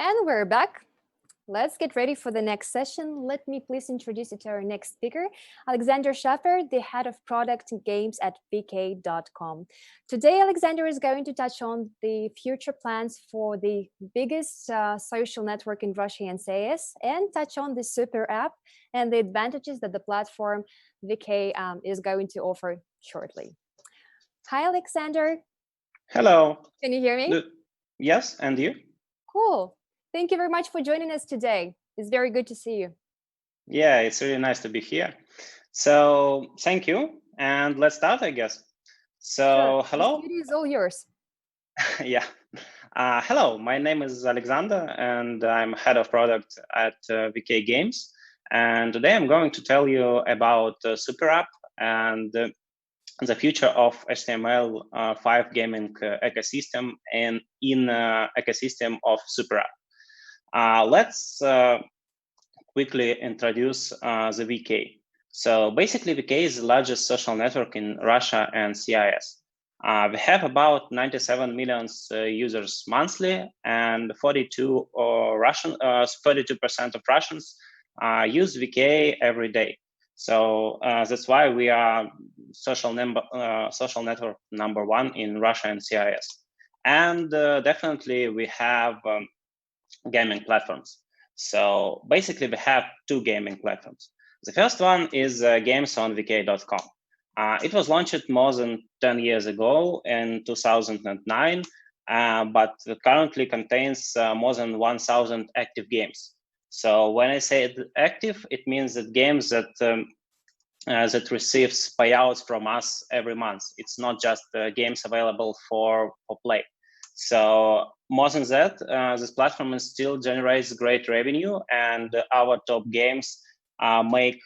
And we're back. Let's get ready for the next session. Let me please introduce you to our next speaker, Alexander Shafer, the head of product and games at VK.com. Today, Alexander is going to touch on the future plans for the biggest social network in Russia and CIS, and touch on the Superapp and the advantages that the platform VK is going to offer shortly. Hi, Alexander. Hello. Can you hear me? Yes, and you? Cool. Thank you very much for joining us today. It's very good to see you. Yeah, it's really nice to be here. So thank you. And let's start, I guess. So Sure. hello. The studio is all yours. Yeah. Hello, my name is Alexander, and I'm head of product at VK Games. And today I'm going to tell you about Superapp and the future of HTML5 gaming ecosystem and in ecosystem of Superapp. Let's quickly introduce the VK. So basically, VK is the largest social network in Russia and CIS. We have about 97 million users monthly, and 42% of Russians use VK every day. So that's why we are social network number one in Russia and CIS. And definitely we have gaming platforms. So basically we have two gaming platforms. The first one is games on VK.com. It was launched more than 10 years ago in 2009, but currently contains more than 1,000 active games. So when I say active, it means that games that that receives payouts from us every month. It's not just games available for play. So more than that, this platform still generates great revenue, and our top games make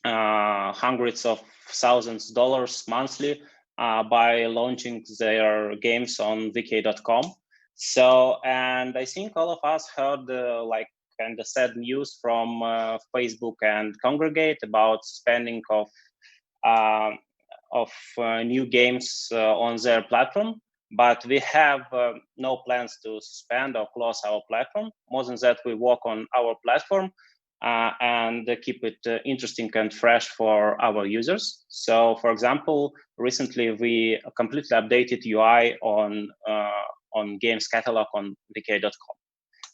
hundreds of thousands of dollars monthly by launching their games on VK.com. So, and I think all of us heard like kind of sad news from Facebook and Congregate about spending of new games on their platform. But we have no plans to suspend or close our platform. More than that, we work on our platform and keep it interesting and fresh for our users. So, for example, recently we completely updated UI on games catalog on VK.com.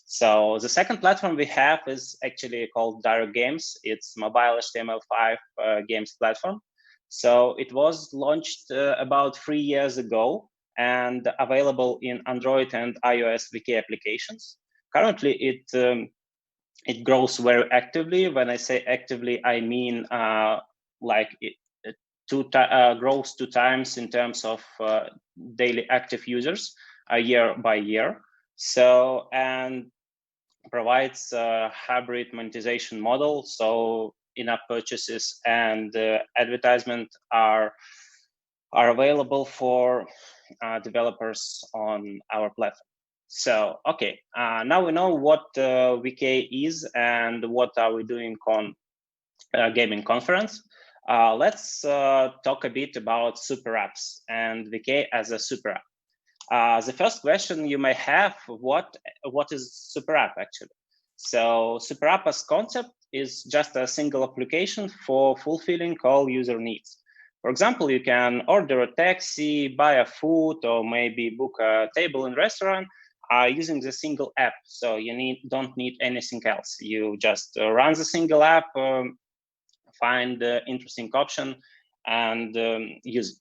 So the second platform we have is actually called Direct Games. It's mobile HTML5 games platform. So it was launched about 3 years ago and available in Android and iOS VK applications. Currently, it grows very actively. When I say actively, I mean like it grows 2 times in terms of daily active users year by year. So, and provides a hybrid monetization model. So in-app purchases and advertisement are available for developers on our platform. So, okay, now we know what VK is and what are we doing on gaming conference. Let's talk a bit about super apps and VK as a super app. The first question you may have, what is Superapp actually? So Superapp as concept is just a single application for fulfilling all user needs. For example, you can order a taxi, buy a food, or maybe book a table in a restaurant using the single app. So you don't need anything else. You just run the single app, find the interesting option, and use it.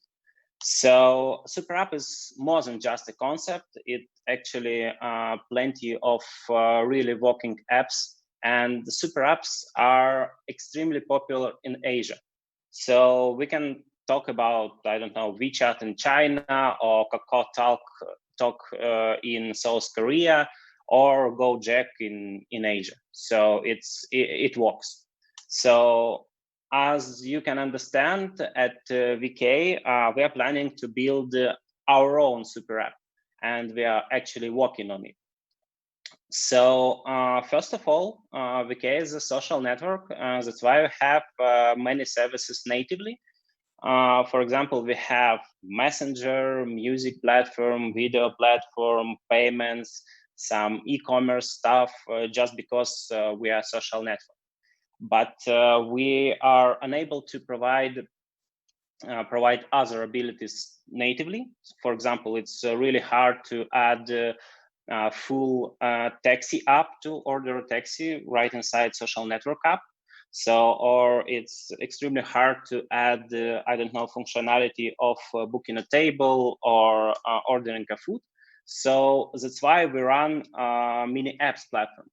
So Superapp is more than just a concept. It actually plenty of really working apps, and the super apps are extremely popular in Asia. So we can talk about, I don't know, WeChat in China or Kakao Talk in South Korea or Gojek in Asia. So it works. So as you can understand, at VK, we are planning to build our own super app, and we are actually working on it. So first of all, VK is a social network. That's why we have many services natively. For example, we have Messenger, music platform, video platform, payments, some e-commerce stuff just because we are a social network. But we are unable to provide other abilities natively. For example, it's really hard to add full taxi app to order a taxi right inside social network app. So, or it's extremely hard to add, I don't know, functionality of booking a table or ordering a food. So that's why we run mini apps platform.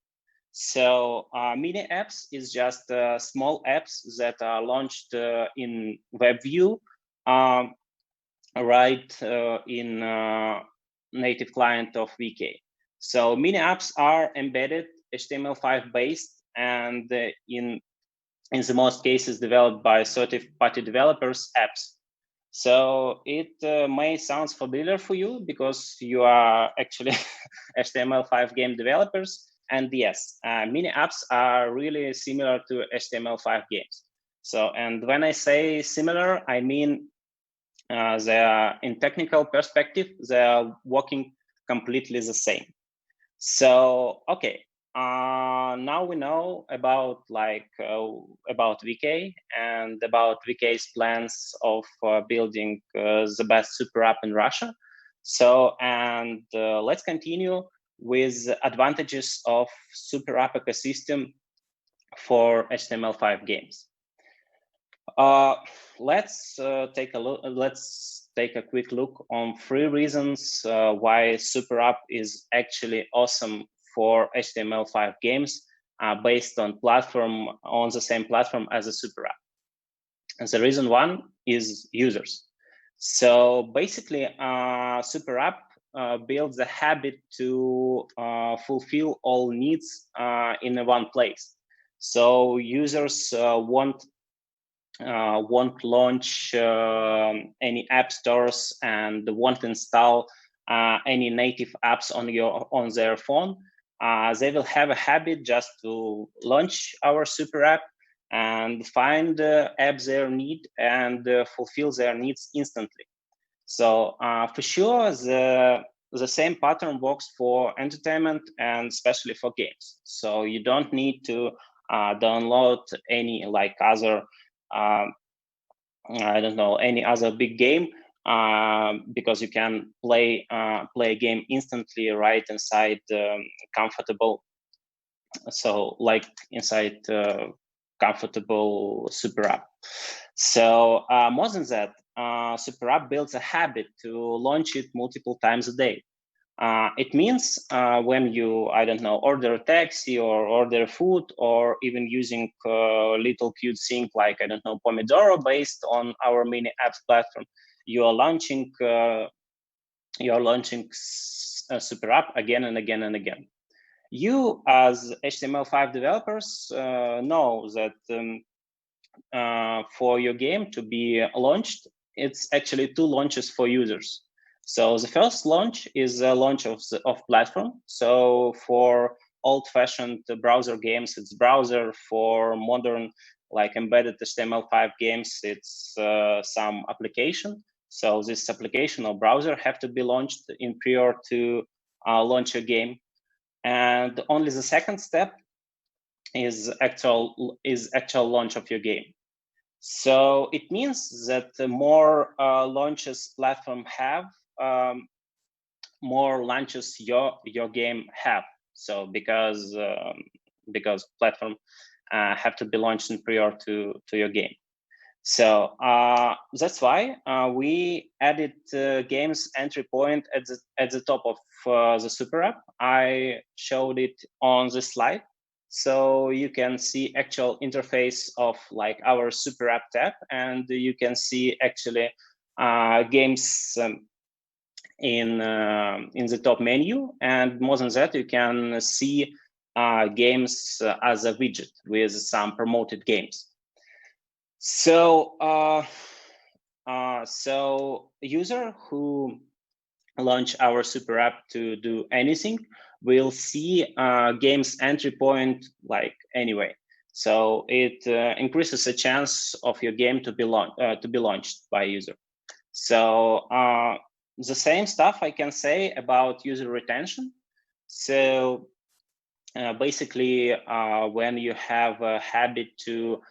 So mini apps is just small apps that are launched in WebView, um, right in native client of VK. So mini apps are embedded HTML5 based and in the most cases developed by third-party developers apps. So it may sound familiar for you because you are actually HTML5 game developers. And yes, mini apps are really similar to HTML5 games. So, and when I say similar, I mean they are, in technical perspective, they are working completely the same. So, okay, now we know about about VK and about VK's plans of building the best super app in Russia. So, and let's continue with advantages of super app ecosystem for HTML5 games. Let's take a look. Let's take a quick look on 3 reasons why Superapp is actually awesome for HTML5 games based on the same platform as a Superapp. And the reason 1 is users. So basically, Superapp builds a habit to fulfill all needs in one place. So users won't launch any app stores and won't install any native apps on their phone. They will have a habit just to launch our super app and find apps they need and fulfill their needs instantly. So for sure, the same pattern works for entertainment and especially for games. So you don't need to download any other I don't know, any other big game because you can play a game instantly right inside comfortable. So like inside comfortable super app. So more than that, super app builds a habit to launch it multiple times a day. It means when you, I don't know, order a taxi or order food or even using little cute thing like, I don't know, Pomodoro based on our mini apps platform, you are launching a super app again and again and again. You as HTML5 developers know that for your game to be launched, it's actually 2 launches for users. So the first launch is a launch of platform. So for old-fashioned browser games, it's browser. For modern, like embedded HTML5 games, it's some application. So this application or browser have to be launched in prior to launch a game. And only the second step is actual launch of your game. So it means that the more launches platform have, more launches your game have. So because platform have to be launched in prior to your game. So that's why we added games entry point at the top of the super app. I showed it on the slide. So you can see actual interface of like our super app tab, and you can see actually games in the top menu. And more than that, you can see games as a widget with some promoted games. So so user who launch our super app to do anything will see games entry point like anyway. So it increases the chance of your game to be launched by user. So the same stuff I can say about user retention. So basically, when you have a habit to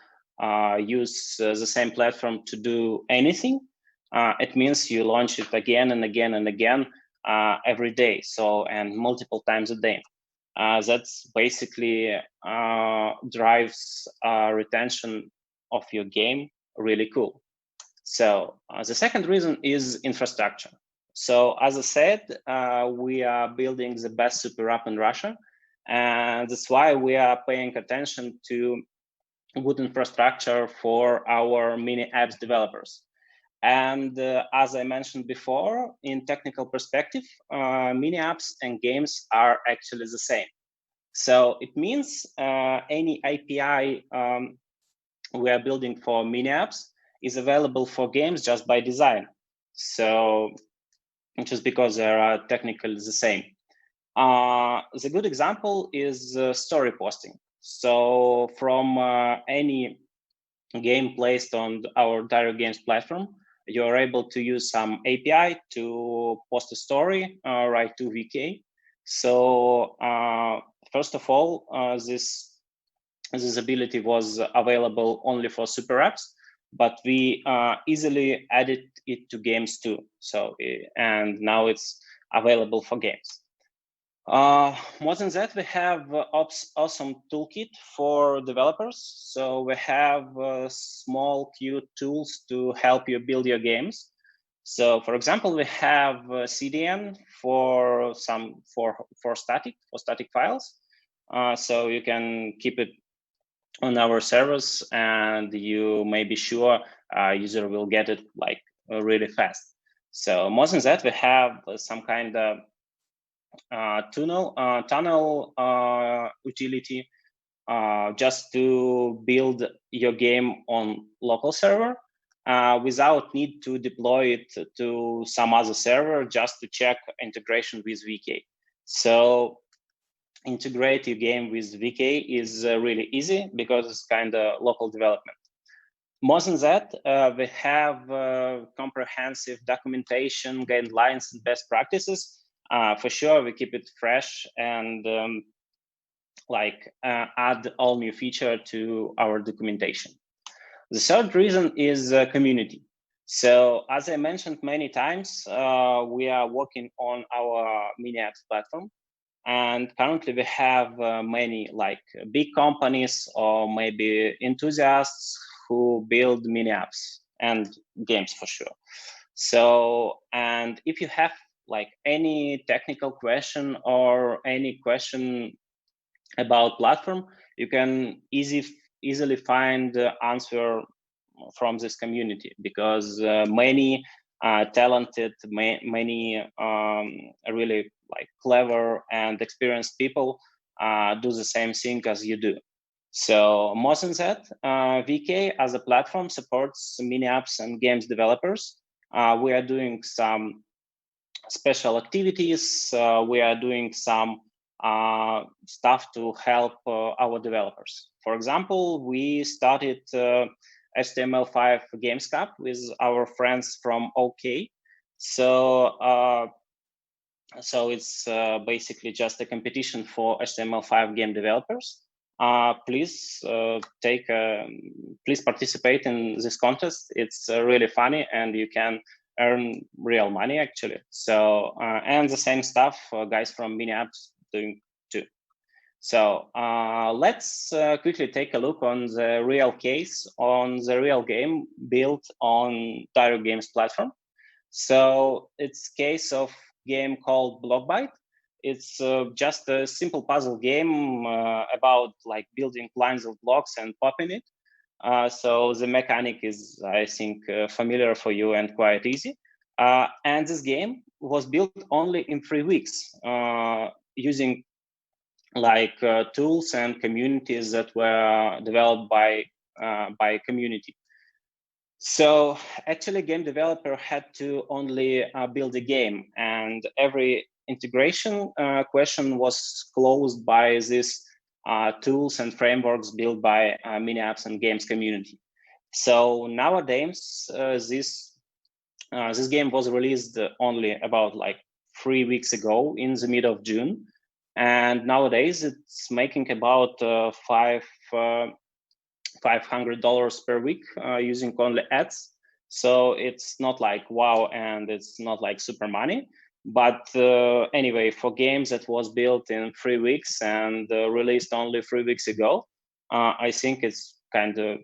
use the same platform to do anything, it means you launch it again and again and again every day, so and multiple times a day. That's basically drives retention of your game really cool. So the second reason is infrastructure. So as I said, we are building the best super app in Russia, and that's why we are paying attention to good infrastructure for our mini apps developers. And as I mentioned before, in technical perspective, mini apps and games are actually the same. So it means any API we are building for mini apps is available for games just by design. So just because they are technically the same. The good example is story posting. So from any game placed on our Direct Games platform, you are able to use some API to post a story right to VK. So first of all, this ability was available only for super apps, but we easily added it to games too. So and now it's available for games. More than that, we have awesome toolkit for developers. So we have small, cute tools to help you build your games. So, for example, we have CDN for static files. So you can keep it on our servers, and you may be sure user will get it like really fast. So more than that, we have some kind of tunnel utility just to build your game on local server without need to deploy it to some other server just to check integration with VK. So integrate your game with VK is really easy because it's kind of local development. More than that, we have comprehensive documentation, guidelines, and best practices. For sure, we keep it fresh and add all new feature to our documentation. The third reason is community. So as I mentioned many times, we are working on our mini apps platform. And currently we have many like big companies or maybe enthusiasts who build mini apps and games for sure. So, and if you have like any technical question or any question about platform, you can easily find the answer from this community, because many talented, many really like clever and experienced people do the same thing as you do. So more than that, VK as a platform supports mini apps and games developers. We are doing some special activities. We are doing some stuff to help our developers. For example, we started HTML5 Games Cup with our friends from OK. So it's basically just a competition for HTML5 game developers. Please please participate in this contest. It's really funny, and you can earn real money actually. So and the same stuff guys from mini apps doing too. So let's quickly take a look on the real case, on the real game built on Direct Games platform. So it's case of game called Blockbite. It's just a simple puzzle game about like building lines of blocks and popping it. So the mechanic is, I think, familiar for you and quite easy. And this game was built only in 3 weeks using like tools and communities that were developed by community. So actually, game developer had to only build a game, and every integration question was closed by these tools and frameworks built by mini apps and games community. So nowadays, this game was released only about like 3 weeks ago in the mid of June. and nowadays it's making about $500 per week using only ads. So it's not like wow, and it's not like super money. But anyway, for games that was built in 3 weeks and released only 3 weeks ago, I think it's kind of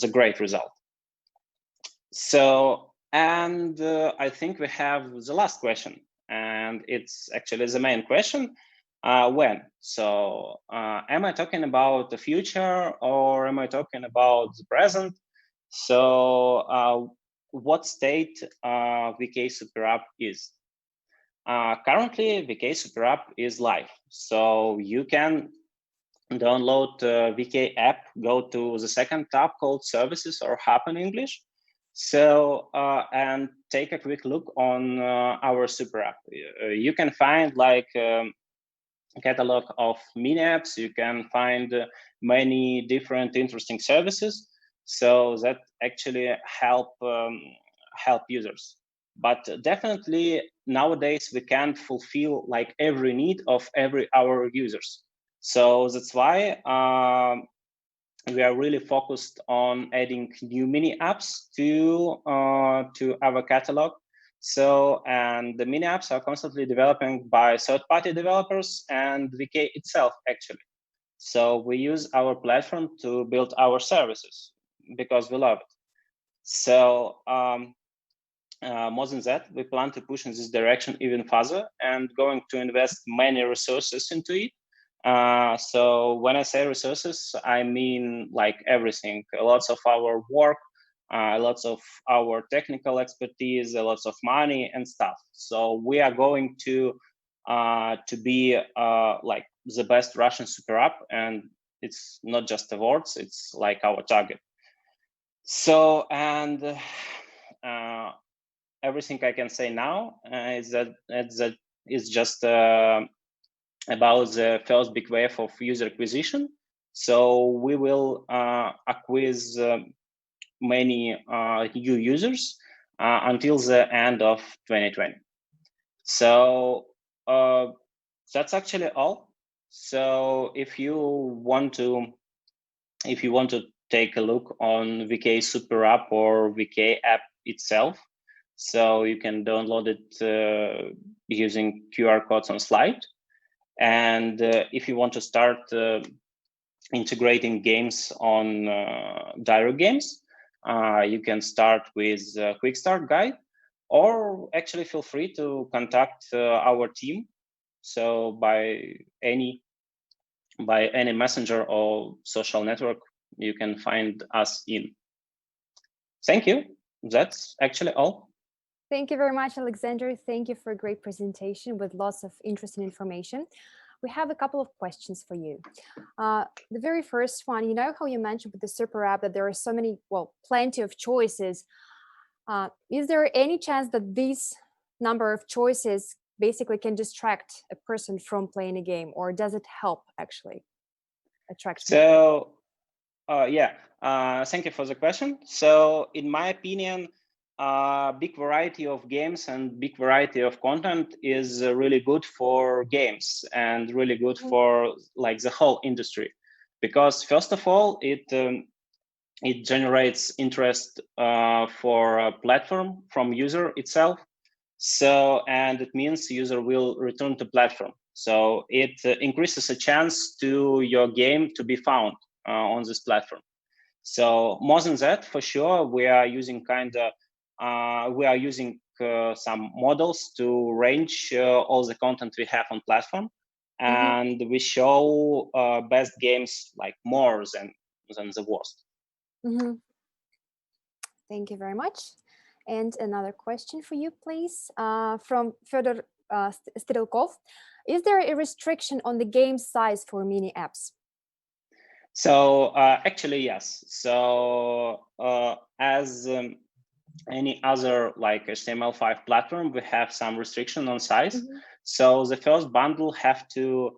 a great result. So, and I think we have the last question, and it's actually the main question. When? So, am I talking about the future or am I talking about the present? So, what state VK Superapp is? Currently, VK Superapp is live, so you can download VK app, go to the second tab called Services or Hub in English. So, and take a quick look on our super app. You can find like a catalog of mini apps. You can find many different interesting services. So that actually help users. But definitely nowadays we can't fulfill like every need of every our users. So that's why we are really focused on adding new mini apps to our catalog. So, and the mini apps are constantly developing by third-party developers and VK itself, actually. So we use our platform to build our services because we love it. So more than that, we plan to push in this direction even further and going to invest many resources into it. So when I say resources, I mean like everything, lots of our work, lots of our technical expertise, lots of money and stuff. So we are going to be like the best Russian super app, and it's not just awards, it's like our target. So, and everything I can say now is that is just about the first big wave of user acquisition. So we will acquire many new users until the end of 2020. So that's actually all. So if you want to take a look on VK Super App or VK app itself, so you can download it using QR codes on slide. And if you want to start integrating games on direct games, you can start with a quick start guide, or actually feel free to contact our team. So by any messenger or social network, you can find us in. Thank you. That's actually all. Thank you very much, Alexander. Thank you for a great presentation with lots of interesting information. We have a couple of questions for you. The very first one, you know how you mentioned with the super app that there are so many, well, plenty of choices. Is there any chance that this number of choices basically can distract a person from playing a game, or does it help actually attract people? So, yeah, thank you for the question. So, in my opinion, big variety of games and big variety of content is really good for games and really good for like the whole industry, because first of all, it generates interest for a platform from user itself. So, and it means user will return to platform. So it increases a chance to your game to be found on this platform. So more than that, for sure, we are using some models to range all the content we have on platform, and we show best games like more than the worst. Thank you very much. And another question for you, please, from Fyodor Strelkov. Is there a restriction on the game size for mini apps? So actually, yes. So as any other like HTML5 platform, we have some restriction on size. So the first bundle have to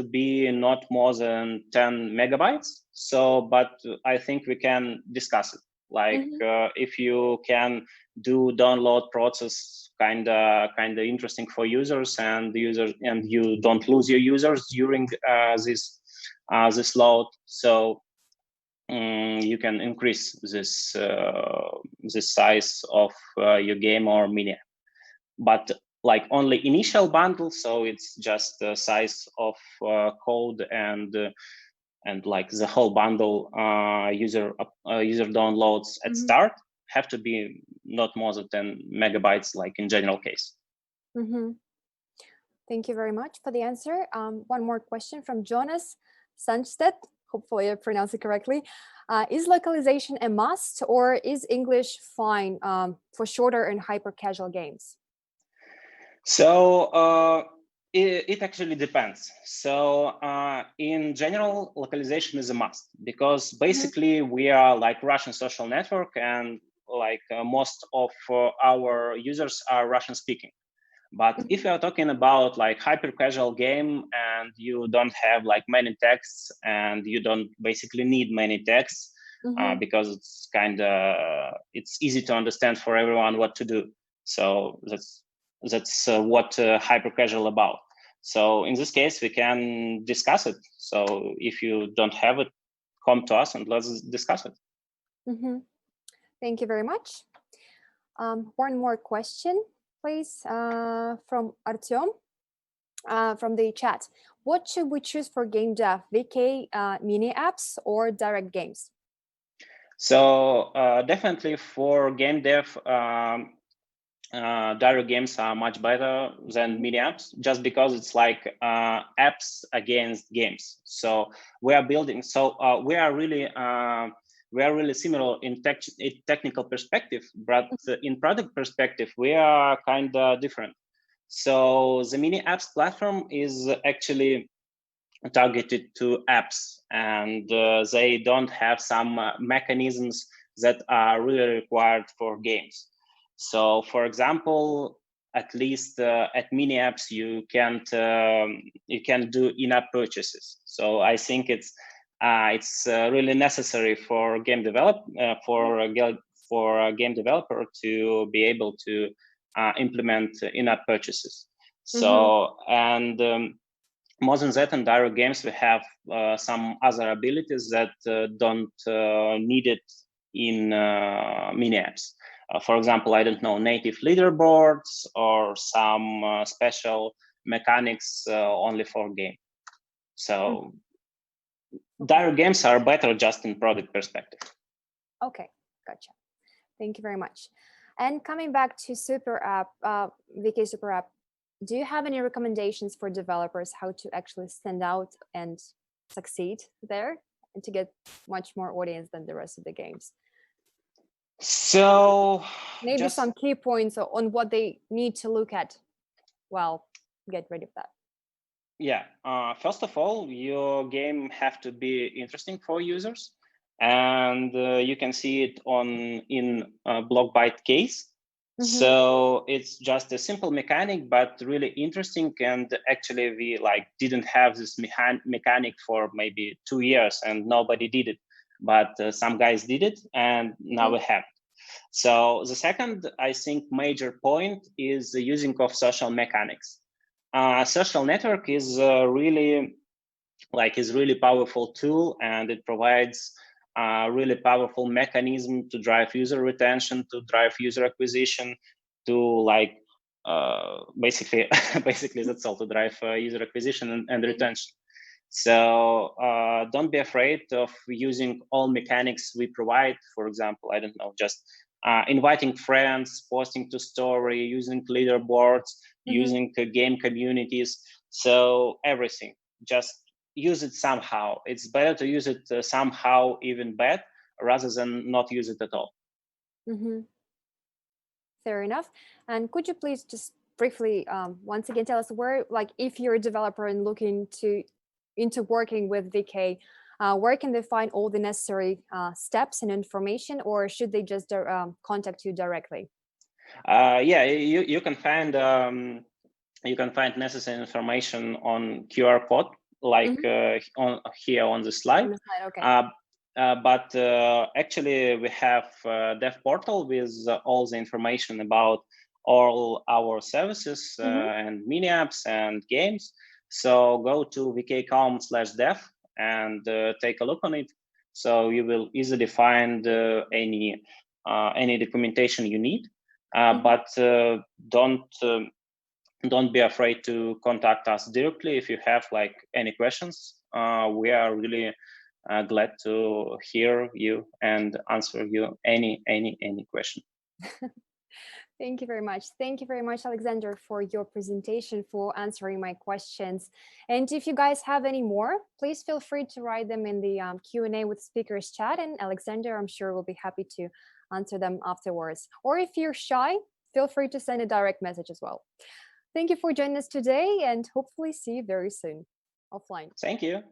be not more than 10 megabytes. So, but I think we can discuss it. Like if you can do download process kind of interesting for users, and you don't lose your users during this load. So you can increase this size of your game or mini, but like only initial bundle, so it's just the size of code and like the whole bundle user downloads at start have to be not more than 10 megabytes, like in general case. Thank you very much for the answer. One more question from Jonas Sandstedt. Hopefully I pronounced it correctly. Is localization a must, or is English fine for shorter and hyper casual games? So it actually depends. So in general, localization is a must, because basically we are like Russian social network, and like most of our users are Russian speaking. But if you are talking about like hyper casual game and you don't have like many texts, and you don't basically need many texts because it's easy to understand for everyone what to do. So that's what hyper casual about. So in this case, we can discuss it. So if you don't have it, come to us and let's discuss it. Thank you very much. One more question, please, from Artyom from the chat. What should we choose for game dev, VK mini apps or direct games? So definitely for game dev, direct games are much better than mini apps, just because it's like apps against games. So we are building. So we are really similar in technical perspective, but in product perspective, we are kind of different. So the mini apps platform is actually targeted to apps, and they don't have some mechanisms that are really required for games. So for example, at least at mini apps, you can't do in-app purchases. So I think it's really necessary for a game developer to be able to implement in-app purchases. So and more than that, in direct games, we have some other abilities that don't need it in mini apps. For example, I don't know, native leaderboards or some special mechanics only for game. So direct games are better just in product perspective. Okay, gotcha. Thank you very much. And coming back to Superapp, VK Superapp, do you have any recommendations for developers how to actually stand out and succeed there and to get much more audience than the rest of the games? So maybe some key points on what they need to look at. Well, get rid of that. Yeah. First of all, your game have to be interesting for users, and you can see it in BlockByte case. So it's just a simple mechanic, but really interesting. And actually, we didn't have this mechanic for maybe 2 years, and nobody did it. But some guys did it, and now we have it. So the second, I think, major point is the using of social mechanics. Social network is really powerful tool, and it provides a really powerful mechanism to drive user retention, to drive user acquisition, to basically that's all, to drive user acquisition and retention. So don't be afraid of using all mechanics we provide. For example, I don't know, just inviting friends, posting to story, using leaderboards, using game communities. So everything, just use it somehow. It's better to use it somehow, even bad, rather than not use it at all. Fair enough. And could you please just briefly once again tell us where, if you're a developer and looking into working with VK, where can they find all the necessary steps and information, or should they just contact you directly? Yeah, you can find necessary information on QR code, on here on the slide. On the slide, okay. But actually, we have a dev portal with all the information about all our services Mm-hmm. and mini apps and games. So go to VKcom/dev and take a look on it. So you will easily find any documentation you need. Mm-hmm. But don't don't be afraid to contact us directly if you have like any questions. We are really glad to hear you and answer you any question. Thank you very much. Thank you very much, Alexander, for your presentation, for answering my questions. And if you guys have any more, please feel free to write them in the Q&A with speakers chat. And Alexander, I'm sure, will be happy to answer them afterwards. Or if you're shy, feel free to send a direct message as well. Thank you for joining us today and hopefully see you very soon offline. Thank you.